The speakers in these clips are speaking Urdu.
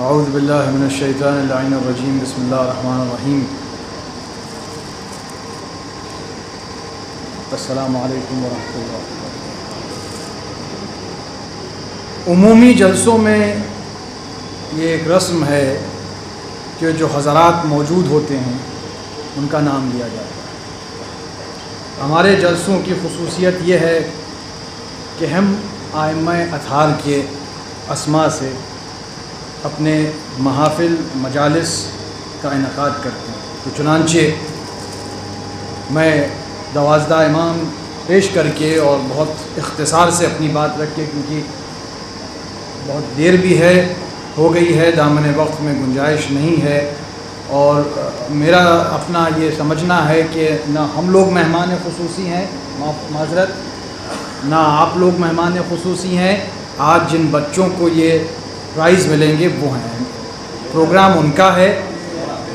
اعوذ باللہ من الشیطان اللعین الرجیم بسم اللہ الرحمن الرحیم السلام علیکم ورحمۃ اللہ وبرکاتہ۔ عمومی جلسوں میں یہ ایک رسم ہے کہ جو حضرات موجود ہوتے ہیں ان کا نام لیا جاتا ہے۔ ہمارے جلسوں کی خصوصیت یہ ہے کہ ہم ائمہ اطہار کے اسماء سے اپنے محافل مجالس کا انعقاد کرتے ہیں، تو چنانچہ میں 12 امام پیش کر کے اور بہت اختصار سے اپنی بات رکھ کے، کیونکہ بہت دیر بھی ہو گئی ہے، دامن وقت میں گنجائش نہیں ہے، اور میرا اپنا یہ سمجھنا ہے کہ نہ ہم لوگ مہمان خصوصی ہیں، معذرت، نہ آپ لوگ مہمان خصوصی ہیں۔ آج جن بچوں کو یہ پرائز ملیں گے وہ ہیں، پروگرام ان کا ہے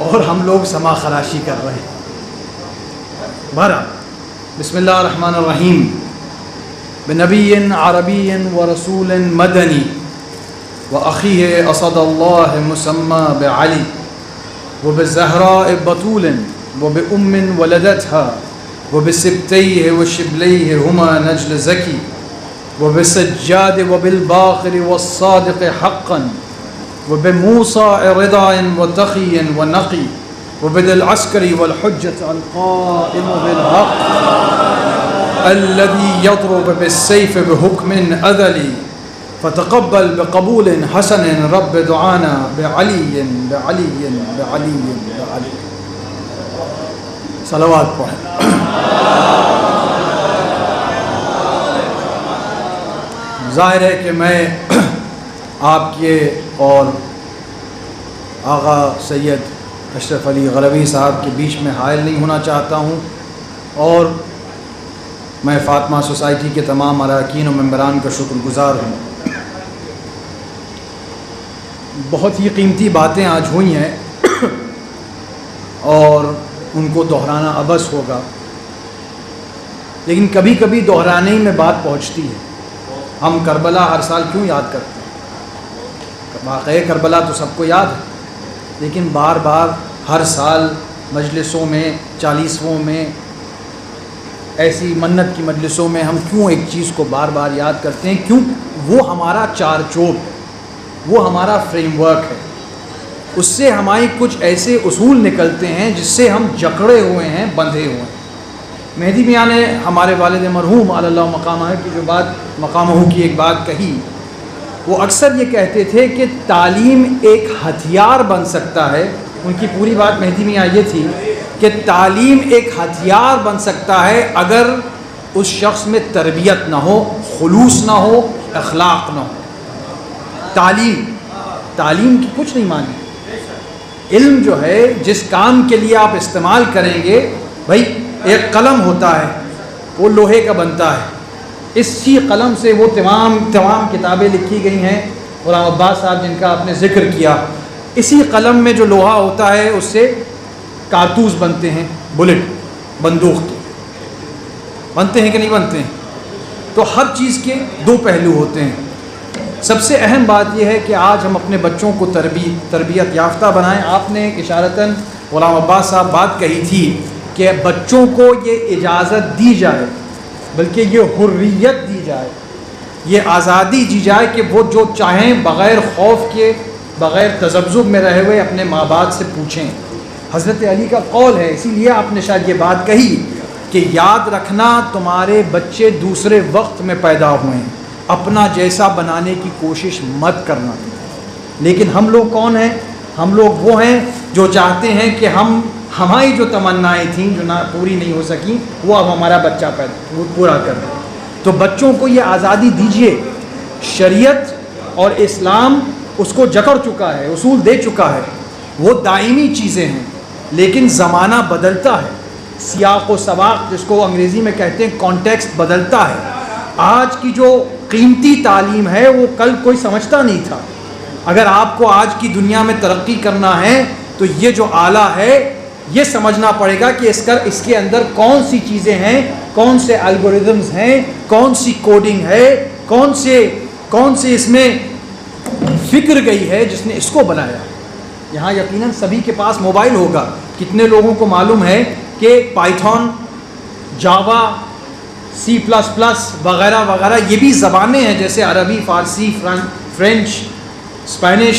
اور ہم لوگ سما خراشی کر رہے ہیں۔ بہرحال بسم اللہ الرحمن الرحیم۔ بنبی عربی ورسول مدنی وأخیہ اسد اللہ مسمی بعلی وبالزہراء بطول وبأم ولدتها وبسبتیہ وشبلیہ ہما نجل زکی وبالسجاد وبالباقر والصادق حقا وبموسى رضا وتقي ونقي وبذي العسكر والحجة القائم بالحق الذي يضرب بالسيف بحكم أذلي فتقبل بقبول حسن رب دعانا بعلي بعلي بعلي بعلي۔ صلوات پڑھیں۔ ظاہر ہے کہ میں آپ کے اور آغا سید اشرف علی غروی صاحب کے بیچ میں حائل نہیں ہونا چاہتا ہوں، اور میں فاطمہ سوسائٹی کے تمام اراکین و ممبران کا شکر گزار ہوں۔ بہت ہی قیمتی باتیں آج ہوئی ہیں اور ان کو دہرانا عبث ہوگا، لیکن کبھی کبھی دہرانے ہی میں بات پہنچتی ہے۔ ہم کربلا ہر سال کیوں یاد کرتے ہیں؟ واقعہ کربلا تو سب کو یاد ہے، لیکن بار بار ہر سال مجلسوں میں، 40ووں میں، ایسی منت کی مجلسوں میں ہم کیوں ایک چیز کو بار بار یاد کرتے ہیں؟ کیوں؟ وہ ہمارا چار چوب ہے، وہ ہمارا فریم ورک ہے، اس سے ہماری کچھ ایسے اصول نکلتے ہیں جس سے ہم جکڑے ہوئے ہیں، بندھے ہوئے ہیں۔ مہدی میاں نے ہمارے والد مرحوم علی اللہ مقامہ کی جو بات، مقامہ کی ایک بات کہی، وہ اکثر یہ کہتے تھے کہ تعلیم ایک ہتھیار بن سکتا ہے۔ ان کی پوری بات مہدی میاں یہ تھی کہ تعلیم ایک ہتھیار بن سکتا ہے اگر اس شخص میں تربیت نہ ہو، خلوص نہ ہو، اخلاق نہ ہو۔ تعلیم کی کچھ نہیں مانی۔ علم جو ہے جس کام کے لیے آپ استعمال کریں گے، بھائی ایک قلم ہوتا ہے، وہ لوہے کا بنتا ہے، اسی قلم سے وہ تمام کتابیں لکھی گئی ہیں۔ غلام عباس صاحب جن کا آپ نے ذکر کیا، اسی قلم میں جو لوہا ہوتا ہے اس سے کارتوس بنتے ہیں، بلٹ، بندوق کے بنتے ہیں کہ نہیں بنتے ہیں؟ تو ہر چیز کے دو پہلو ہوتے ہیں۔ سب سے اہم بات یہ ہے کہ آج ہم اپنے بچوں کو تربیت یافتہ بنائیں۔ آپ نے اشارتاً غلام عباس صاحب بات کہی تھی کہ بچوں کو یہ اجازت دی جائے، بلکہ یہ حریت دی جائے، یہ آزادی دی جائے کہ وہ جو چاہیں بغیر خوف کے، بغیر تذبذب میں رہے ہوئے اپنے ماں باپ سے پوچھیں۔ حضرت علی کا قول ہے، اسی لیے آپ نے شاید یہ بات کہی کہ یاد رکھنا تمہارے بچے دوسرے وقت میں پیدا ہوئے ہیں، اپنا جیسا بنانے کی کوشش مت کرنا۔ لیکن ہم لوگ کون ہیں؟ ہم لوگ وہ ہیں جو چاہتے ہیں کہ ہماری جو تمنائیں تھیں جو نہ پوری نہیں ہو سکیں، وہ اب ہمارا بچہ پورا کر دے۔ تو بچوں کو یہ آزادی دیجیے۔ شریعت اور اسلام اس کو جکڑ چکا ہے، اصول دے چکا ہے، وہ دائمی چیزیں ہیں، لیکن زمانہ بدلتا ہے، سیاق و سباق جس کو انگریزی میں کہتے ہیں کانٹیکسٹ بدلتا ہے۔ آج کی جو قیمتی تعلیم ہے وہ کل کوئی سمجھتا نہیں تھا۔ اگر آپ کو آج کی دنیا میں ترقی کرنا ہے تو یہ جو آلہ ہے یہ سمجھنا پڑے گا کہ اس کے اندر کون سی چیزیں ہیں، کون سے الگوریدمز ہیں، کون سی کوڈنگ ہے، کون سے اس میں فکر گئی ہے جس نے اس کو بنایا. یہاں یقیناً سبھی کے پاس موبائل ہوگا. کتنے لوگوں کو معلوم ہے کہ پائتھون، جاوا، سی پلس پلس وغیرہ وغیرہ یہ بھی زبانیں ہیں، جیسے عربی، فارسی، فرینچ، اسپینش،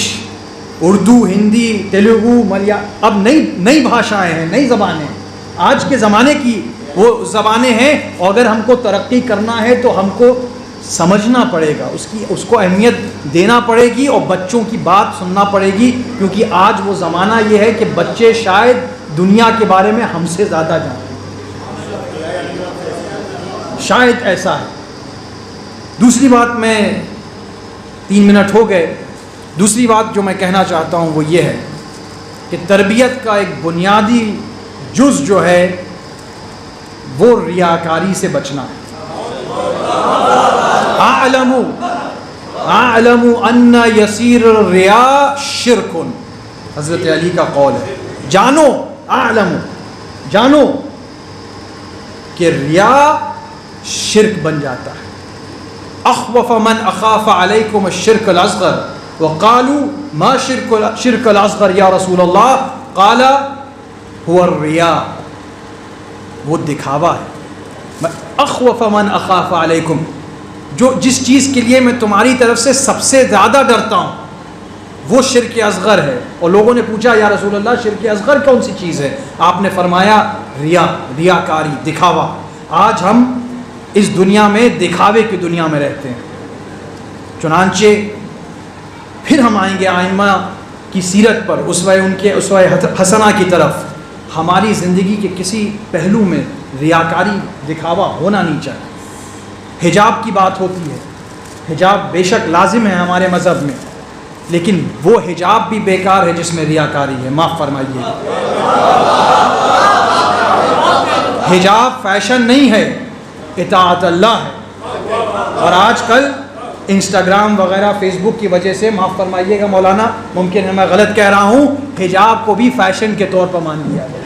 اردو، ہندی، تیلگو، اب نئی بھاشائیں ہیں، نئی زبانیں آج کے زمانے کی وہ زبانیں ہیں. اور اگر ہم کو ترقی کرنا ہے تو ہم کو سمجھنا پڑے گا، اس کو اہمیت دینا پڑے گی اور بچوں کی بات سننا پڑے گی، کیونکہ آج وہ زمانہ یہ ہے کہ بچے شاید دنیا کے بارے میں ہم سے زیادہ جانتے ہیں، شاید ایسا ہے. دوسری بات، میں 3 منٹ ہو گئے، دوسری بات جو میں کہنا چاہتا ہوں وہ یہ ہے کہ تربیت کا ایک بنیادی جز جو ہے وہ ریاکاری سے بچنا ہے. اعلم ان یسیر الریا شرک، حضرت علی کا قول ہے. جانو کہ ریا شرک بن جاتا ہے. اخوف من اخاف علیکم الشرک الاصغر وقالوا ما شرک الاصغر یا رسول اللہ قال هو الریا، وہ دکھاوا ہے. اخوف من اخاف علیکم، جس چیز کے لیے میں تمہاری طرف سے سب سے زیادہ ڈرتا ہوں وہ شرک اصغر ہے. اور لوگوں نے پوچھا یا رسول اللہ شرک اصغر کون سی چیز ہے؟ آپ نے فرمایا ریاکاری، دکھاوا. آج ہم اس دنیا میں دکھاوے کی دنیا میں رہتے ہیں. چنانچہ پھر ہم آئیں گے ائمہ کی سیرت پر، اسوہ حسنہ کی طرف. ہماری زندگی کے کسی پہلو میں ریاکاری، دکھاوا ہونا نہیں چاہیے. حجاب کی بات ہوتی ہے، حجاب بے شک لازم ہے ہمارے مذہب میں، لیکن وہ حجاب بھی بیکار ہے جس میں ریاکاری ہے. معاف فرمائیے. حجاب فیشن نہیں ہے، اطاعت اللہ ہے. اور آج کل انسٹاگرام وغیرہ، فیس بک کی وجہ سے، معاف فرمائیے گا مولانا، ممکن ہے میں غلط کہہ رہا ہوں، حجاب کو بھی فیشن کے طور پر مان لیا ہے.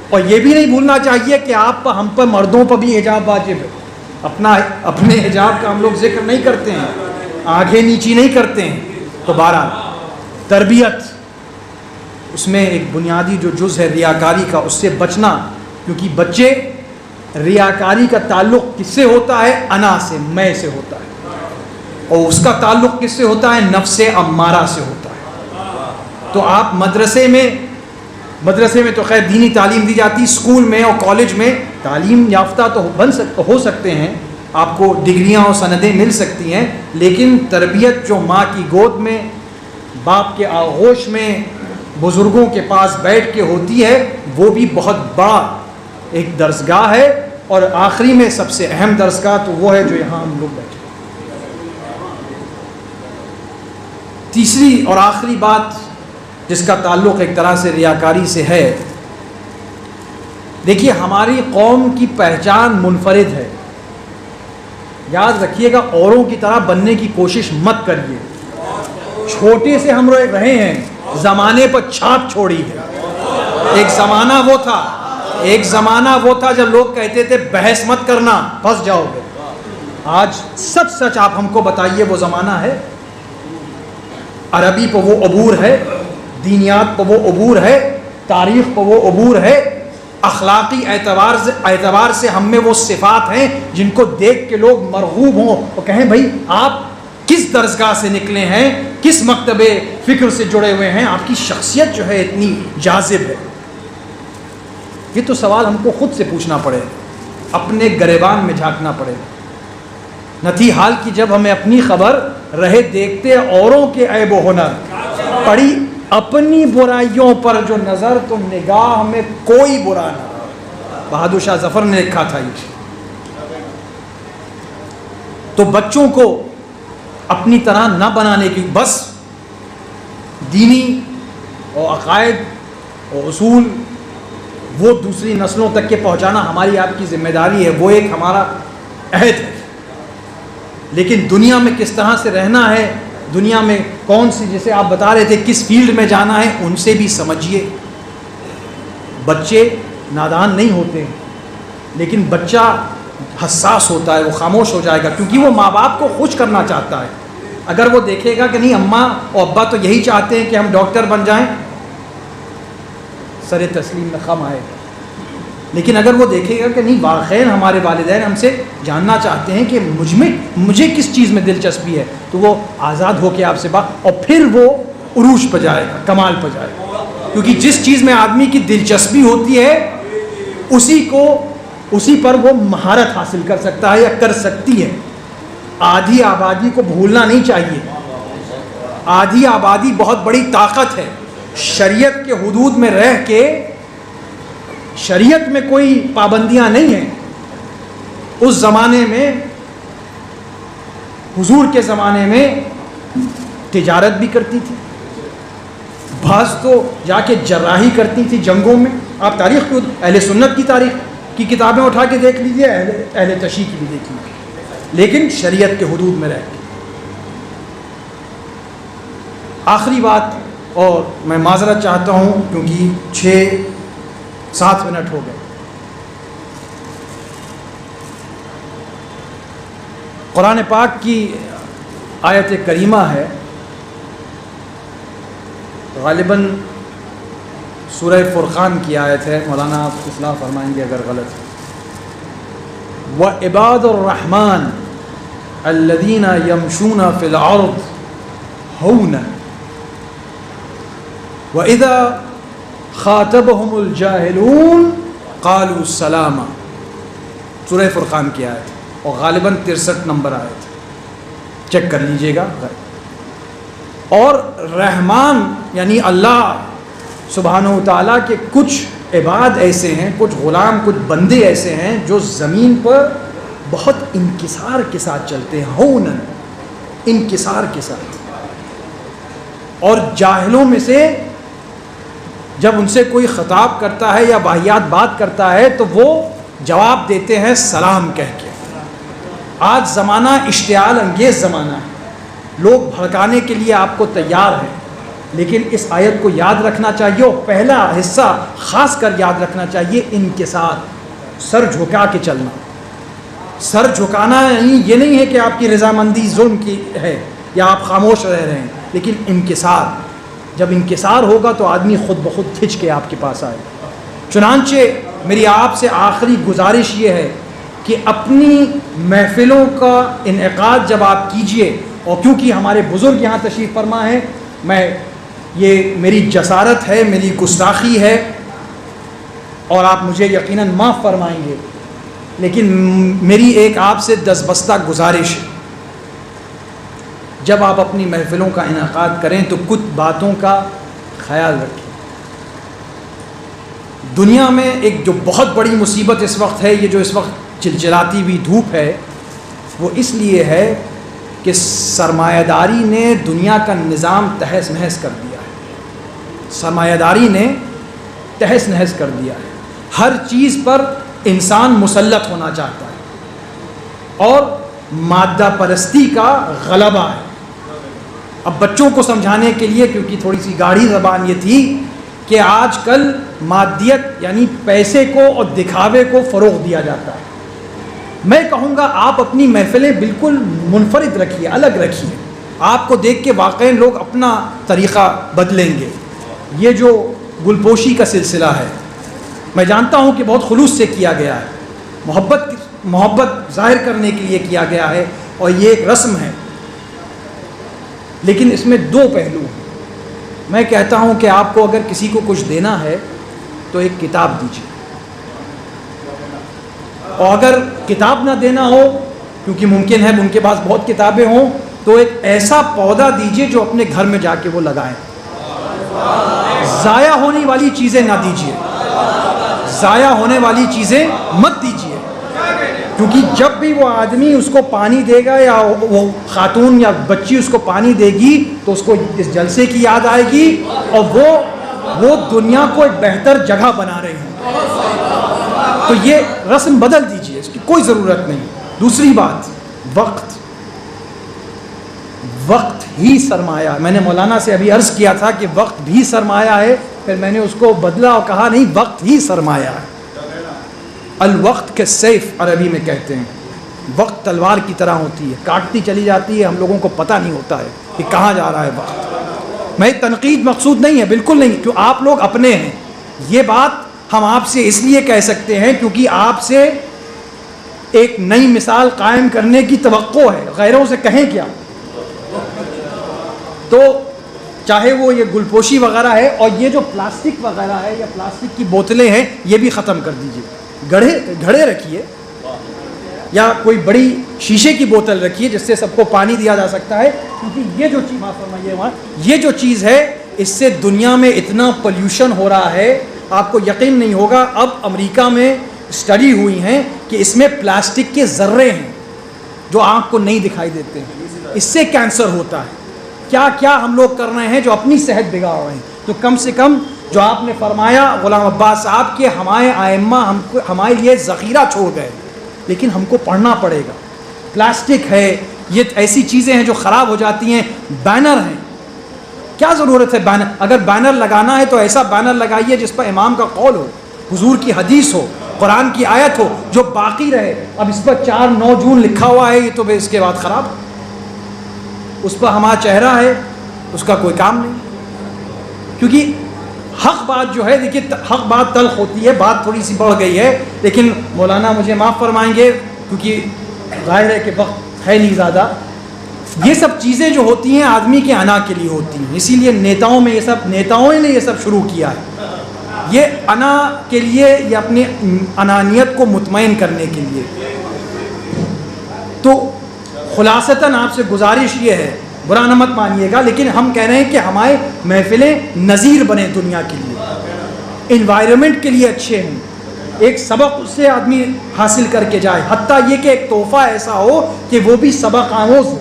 اور یہ بھی نہیں بھولنا چاہیے کہ ہم پر مردوں پر بھی حجاب واجب ہے. اپنے حجاب کا ہم لوگ ذکر نہیں کرتے ہیں، آنکھیں نیچی نہیں کرتے ہیں. تو بہرحال تربیت، اس میں ایک بنیادی جو جز ہے ریاکاری کا، اس سے بچنا. کیونکہ بچے، ریاکاری کا تعلق کس سے ہوتا ہے؟ انا سے، میں سے ہوتا ہے. اور اس کا تعلق کس سے ہوتا ہے؟ نفس امارہ سے ہوتا ہے. تو آپ مدرسے میں تو خیر دینی تعلیم دی جاتی، اسکول میں اور کالج میں تعلیم یافتہ تو ہو سکتے ہیں، آپ کو ڈگریاں اور سندیں مل سکتی ہیں، لیکن تربیت جو ماں کی گود میں، باپ کے آغوش میں، بزرگوں کے پاس بیٹھ کے ہوتی ہے، وہ بھی بہت بڑا ایک درسگاہ ہے. اور آخری میں سب سے اہم درسگاہ تو وہ ہے جو یہاں ہم لوگ بیٹھے. تیسری اور آخری بات جس کا تعلق ایک طرح سے ریاکاری سے ہے، دیکھیے ہماری قوم کی پہچان منفرد ہے. یاد رکھیے گا، اوروں کی طرح بننے کی کوشش مت کریے. چھوٹے سے ہم رہے ہیں، زمانے پر چھاپ چھوڑی ہے. ایک زمانہ وہ تھا جب لوگ کہتے تھے بحث مت کرنا، پھنس جاؤ گے. آج سچ آپ ہم کو بتائیے وہ زمانہ ہے؟ عربی پہ وہ عبور ہے، دینیات پہ وہ عبور ہے، تاریخ پہ وہ عبور ہے، اخلاقی اعتبار سے ہم میں وہ صفات ہیں جن کو دیکھ کے لوگ مرغوب ہوں اور کہیں بھائی آپ کس درسگاہ سے نکلے ہیں، کس مکتب فکر سے جڑے ہوئے ہیں، آپ کی شخصیت جو ہے اتنی جاذب ہے. یہ تو سوال ہم کو خود سے پوچھنا پڑے، اپنے گریبان میں جھانکنا پڑے. نتھی حال کی جب ہمیں اپنی خبر رہے دیکھتے اوروں کے عیب و ہنر، پڑی اپنی برائیوں پر جو نظر تو نگاہ میں کوئی برا نہ. بہادر شاہ ظفر نے لکھا تھا یہ. تو بچوں کو اپنی طرح نہ بنانے کی، بس دینی اور عقائد اور اصول وہ دوسری نسلوں تک کے پہنچانا ہماری آپ کی ذمہ داری ہے، وہ ایک ہمارا عہد ہے. لیکن دنیا میں کس طرح سے رہنا ہے، دنیا میں کون سی، جیسے آپ بتا رہے تھے کس فیلڈ میں جانا ہے، ان سے بھی سمجھیے. بچے نادان نہیں ہوتے، لیکن بچہ حساس ہوتا ہے، وہ خاموش ہو جائے گا کیونکہ وہ ماں باپ کو خوش کرنا چاہتا ہے. اگر وہ دیکھے گا کہ نہیں اماں اور ابا تو یہی چاہتے ہیں کہ ہم ڈاکٹر بن جائیں، سر تسلیم میں خم آئے گا. لیکن اگر وہ دیکھے گا کہ نہیں واقعی ہمارے والدین ہم سے جاننا چاہتے ہیں کہ مجھے کس چیز میں دلچسپی ہے، تو وہ آزاد ہو کے آپ سے بات، اور پھر وہ عروج پہ جائے گا، کمال پہ جائے گا. کیونکہ جس چیز میں آدمی کی دلچسپی ہوتی ہے اسی پر وہ مہارت حاصل کر سکتا ہے یا کر سکتی ہے. آدھی آبادی کو بھولنا نہیں چاہیے. آدھی آبادی بہت بڑی طاقت ہے. شریعت کے حدود میں رہ کے، شریعت میں کوئی پابندیاں نہیں ہیں. اس زمانے میں، حضور کے زمانے میں تجارت بھی کرتی تھی، بعض تو جا کے جراحی کرتی تھی جنگوں میں. آپ تاریخ کو، اہل سنت کی تاریخ کی کتابیں اٹھا کے دیکھ لیجیے، اہل تشیع کی بھی دیکھ لیجیے، لیکن شریعت کے حدود میں رہ کے. آخری بات، اور میں معذرت چاہتا ہوں کیونکہ 6-7 منٹ ہو گئے. قرآن پاک کی آیت کریمہ ہے، غالباً سورہ فرقان کی آیت ہے، مولانا آپ اصلاح فرمائیں گے اگر غلط ہے. وَعِبَادُ الرَّحْمَنِ الَّذِينَ يَمْشُونَ فِي الْأَرْضِ هَوْنًا وَإِذَا خَاطَبَهُمُ الْجَاهِلُونَ قَالُوا سَلَامًا. سورہ فرقان کی آیت ہے اور غالباً 63 نمبر آیت ہے، چیک کر لیجئے گا. اور رحمان یعنی اللہ سبحانہ و تعالیٰ کے کچھ عباد ایسے ہیں، کچھ غلام، کچھ بندے ایسے ہیں جو زمین پر بہت انکسار کے ساتھ چلتے ہیں. ہونن، انکسار کے ساتھ. اور جاہلوں میں سے جب ان سے کوئی خطاب کرتا ہے یا واہیات بات کرتا ہے تو وہ جواب دیتے ہیں سلام کہہ کے. آج زمانہ اشتعال انگیز زمانہ ہے، لوگ بھڑکانے کے لیے آپ کو تیار ہیں، لیکن اس آیت کو یاد رکھنا چاہیے، اور پہلا حصہ خاص کر یاد رکھنا چاہیے، انکسار، سر جھکا کے چلنا. سر جھکانا یعنی یہ نہیں ہے کہ آپ کی رضامندی ظلم کی ہے یا آپ خاموش رہ رہے ہیں، لیکن انکسار. جب انکسار ہوگا تو آدمی خود بخود کھنچ کے آپ کے پاس آئے. چنانچہ میری آپ سے آخری گزارش یہ ہے کہ اپنی محفلوں کا انعقاد جب آپ کیجئے، اور کیونکہ ہمارے بزرگ یہاں تشریف فرما ہیں، یہ میری جسارت ہے، میری گستاخی ہے، اور آپ مجھے یقیناً معاف فرمائیں گے، لیکن میری ایک آپ سے دستبستہ گزارش ہے، جب آپ اپنی محفلوں کا انعقاد کریں تو کچھ باتوں کا خیال رکھیں. دنیا میں ایک جو بہت بڑی مصیبت اس وقت ہے، یہ جو اس وقت چلچلاتی ہوئی دھوپ ہے، وہ اس لیے ہے کہ سرمایہ داری نے دنیا کا نظام تہس نہس کر دیا ہے. سرمایہ داری نے تہس نہس کر دیا ہے. ہر چیز پر انسان مسلط ہونا چاہتا ہے اور مادہ پرستی کا غلبہ ہے. اب بچوں کو سمجھانے کے لیے، کیونکہ تھوڑی سی گاڑھی زبان یہ تھی کہ آج کل مادیت یعنی پیسے کو اور دکھاوے کو فروغ دیا جاتا ہے. میں کہوں گا آپ اپنی محفلیں بالکل منفرد رکھیے، الگ رکھیے. آپ کو دیکھ کے واقعی لوگ اپنا طریقہ بدلیں گے. یہ جو گلپوشی کا سلسلہ ہے، میں جانتا ہوں کہ بہت خلوص سے کیا گیا ہے، محبت ظاہر کرنے کے لیے کیا گیا ہے، اور یہ ایک رسم ہے، لیکن اس میں 2 پہلو ہیں. میں کہتا ہوں کہ آپ کو اگر کسی کو کچھ دینا ہے تو ایک کتاب دیجیے، اور اگر کتاب نہ دینا ہو، کیونکہ ممکن ہے ان کے پاس بہت کتابیں ہوں، تو ایک ایسا پودا دیجیے جو اپنے گھر میں جا کے وہ لگائیں. ضائع ہونے والی چیزیں نہ دیجیے، ضائع ہونے والی چیزیں مت دیجیے، کیونکہ جب بھی وہ آدمی اس کو پانی دے گا یا وہ خاتون یا بچی اس کو پانی دے گی تو اس کو اس جلسے کی یاد آئے گی، اور وہ دنیا کو ایک بہتر جگہ بنا رہے ہیں. تو یہ رسم بدل دیجیے، اس کی کوئی ضرورت نہیں. دوسری بات، وقت ہی سرمایہ. میں نے مولانا سے ابھی عرض کیا تھا کہ وقت بھی سرمایہ ہے، پھر میں نے اس کو بدلا اور کہا نہیں، وقت ہی سرمایہ ہے. الوقت کے سیف عربی میں کہتے ہیں. وقت تلوار کی طرح ہوتی ہے، کاٹتی چلی جاتی ہے، ہم لوگوں کو پتہ نہیں ہوتا ہے کہ کہاں جا رہا ہے وقت۔ میں تنقید مقصود نہیں ہے، بالکل نہیں، کیوں آپ لوگ اپنے ہیں۔ یہ بات ہم آپ سے اس لیے کہہ سکتے ہیں کیونکہ آپ سے ایک نئی مثال قائم کرنے کی توقع ہے، غیروں سے کہیں کیا۔ تو چاہے وہ یہ گلپوشی وغیرہ ہے، اور یہ جو پلاسٹک وغیرہ ہے یا پلاسٹک کی بوتلیں ہیں، یہ بھی ختم کر دیجیے۔ گھڑے رکھیے، یا کوئی بڑی شیشے کی بوتل رکھیے جس سے سب کو پانی دیا جا سکتا ہے، کیونکہ یہ جو چیز یہ جو چیز ہے، اس سے دنیا میں اتنا پولیوشن ہو رہا ہے، آپ کو یقین نہیں ہوگا۔ اب امریکہ میں اسٹڈی ہوئی ہیں کہ اس میں پلاسٹک کے ذرے ہیں جو آنکھ کو نہیں دکھائی دیتے ہیں، اس سے کینسر ہوتا ہے۔ کیا کیا ہم لوگ کر رہے ہیں جو اپنی صحت بگاڑ رہے ہیں۔ تو کم سے کم جو آپ نے فرمایا غلام عباس صاحب کے ہمارے ائمہ ہمارے لیے ذخیرہ چھوڑ گئے، لیکن ہم کو پڑھنا پڑے گا۔ پلاسٹک ہے، یہ ایسی چیزیں ہیں جو خراب ہو جاتی ہیں۔ بینر ہیں، کیا ضرورت ہے بینر؟ اگر بینر لگانا ہے تو ایسا بینر لگائیے جس پر امام کا قول ہو، حضور کی حدیث ہو، قرآن کی آیت ہو، جو باقی رہے۔ اب اس پر 4/9 جون لکھا ہوا ہے، یہ تو اس کے بعد خراب۔ اس پر ہمارا چہرہ ہے، اس کا کوئی کام نہیں، کیونکہ حق بات جو ہے، دیکھیے حق بات تلخ ہوتی ہے، بات تھوڑی سی بڑھ گئی ہے، لیکن مولانا مجھے معاف فرمائیں گے کیونکہ ظاہر ہے کہ وقت ہے نہیں زیادہ۔ یہ سب چیزیں جو ہوتی ہیں آدمی کے انا کے لیے ہوتی ہیں، اسی لیے نیتاؤں نے یہ سب شروع کیا ہے، یہ انا کے لیے، یہ اپنی انانیت کو مطمئن کرنے کے لیے۔ تو خلاصتاً آپ سے گزارش یہ ہے، برا نہ مت مانیے گا، لیکن ہم کہہ رہے ہیں کہ ہمارے محفلیں نذیر بنے دنیا کے لیے، انوائرمنٹ کے لیے اچھے ہیں، ایک سبق اس سے آدمی حاصل کر کے جائے، حتیٰ یہ کہ ایک تحفہ ایسا ہو کہ وہ بھی سبق آموز ہو۔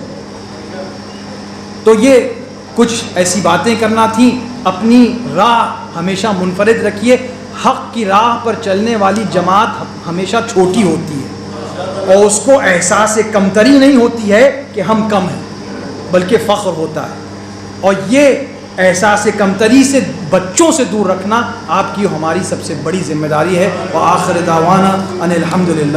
تو یہ کچھ ایسی باتیں کرنا تھیں۔ اپنی راہ ہمیشہ منفرد رکھیے، حق کی راہ پر چلنے والی جماعت ہمیشہ چھوٹی ہوتی ہے، اور اس کو احساس کمتری نہیں ہوتی ہے کہ ہم کم ہیں، بلکہ فخر ہوتا ہے۔ اور یہ احساس کمتری سے بچوں سے دور رکھنا آپ کی ہماری سب سے بڑی ذمہ داری ہے۔ وآخر دعوانا ان الحمدللہ۔